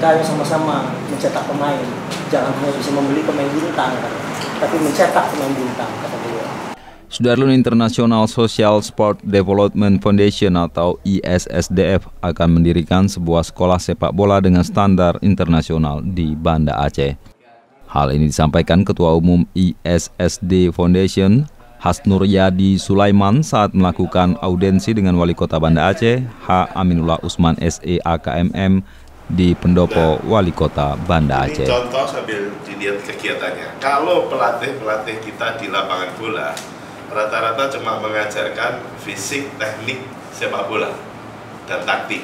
kita sama-sama mencetak pemain. Jangan hanya bisa membeli pemain bintang, kan, tapi mencetak pemain bintang, kata beliau. Sudarlun International Social Sport Development Foundation atau ISSDF akan mendirikan sebuah sekolah sepak bola dengan standar internasional di Banda Aceh. Hal ini disampaikan Ketua Umum ISSD Foundation, Hasnur Yadi Sulaiman saat melakukan audensi dengan Wali Kota Banda Aceh, H. Aminullah Usman SE AKMM di Pendopo Wali Kota Banda Aceh. Ini contoh sambil dilihat kegiatannya. Kalau pelatih-pelatih kita di lapangan bola, rata-rata cuma mengajarkan fisik, teknik sepak bola, dan taktik.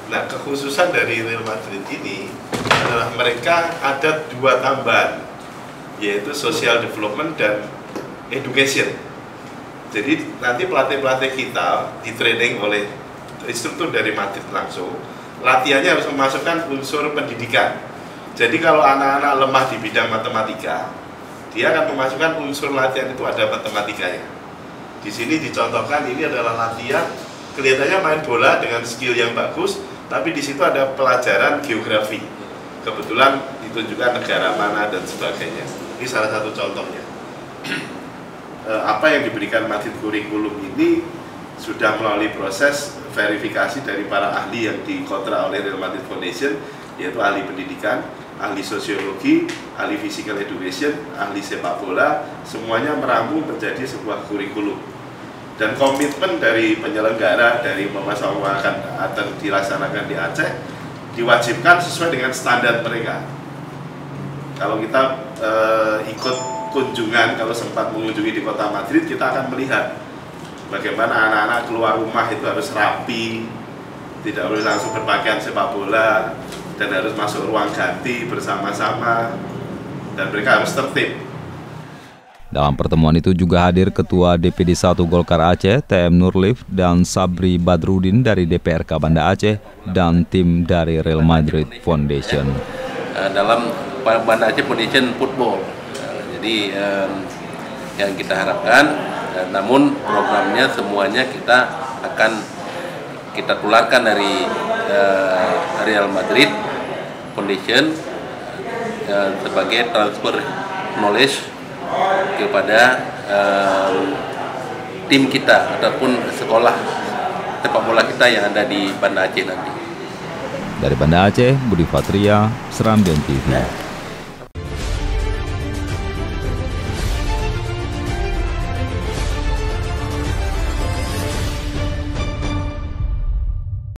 Nah, kekhususan dari Real Madrid ini adalah mereka ada dua tambahan, yaitu social development dan education. Jadi nanti pelatih-pelatih kita di training oleh instruktur dari Madrid langsung, latihannya harus memasukkan unsur pendidikan. Jadi kalau anak-anak lemah di bidang matematika, dia akan memasukkan unsur latihan itu ada matematikanya. Di sini dicontohkan ini adalah latihan, kelihatannya main bola dengan skill yang bagus, tapi di situ ada pelajaran geografi. Kebetulan ditunjukkan negara mana dan sebagainya. Ini salah satu contohnya. Apa yang diberikan Madrid kurikulum ini sudah melalui proses verifikasi dari para ahli yang dikontrak oleh Real Madrid Foundation, yaitu ahli pendidikan, ahli sosiologi, ahli physical education, ahli sepak bola, semuanya meramu menjadi sebuah kurikulum. Dan komitmen dari penyelenggara dari memasyarakatkan atau dilaksanakan di Aceh diwajibkan sesuai dengan standar mereka. Kalau kita ikut kunjungan, kalau sempat mengunjungi di kota Madrid, kita akan melihat bagaimana anak-anak keluar rumah itu harus rapi, tidak boleh langsung berpakaian sepak bola, dan harus masuk ruang ganti bersama-sama, dan mereka harus tertib. Dalam pertemuan itu juga hadir Ketua DPD 1 Golkar Aceh, TM Nurlif, dan Sabri Badrudin dari DPRK Banda Aceh, dan tim dari Real Madrid Foundation. Dalam Banda Aceh Foundation Football, jadi yang kita harapkan, namun programnya semuanya kita akan kita tularkan dari Real Madrid Foundation sebagai transfer knowledge kepada tim kita ataupun sekolah sepak bola kita yang ada di Banda Aceh nanti. Dari Banda Aceh, Budi Fatria, Serambion TV.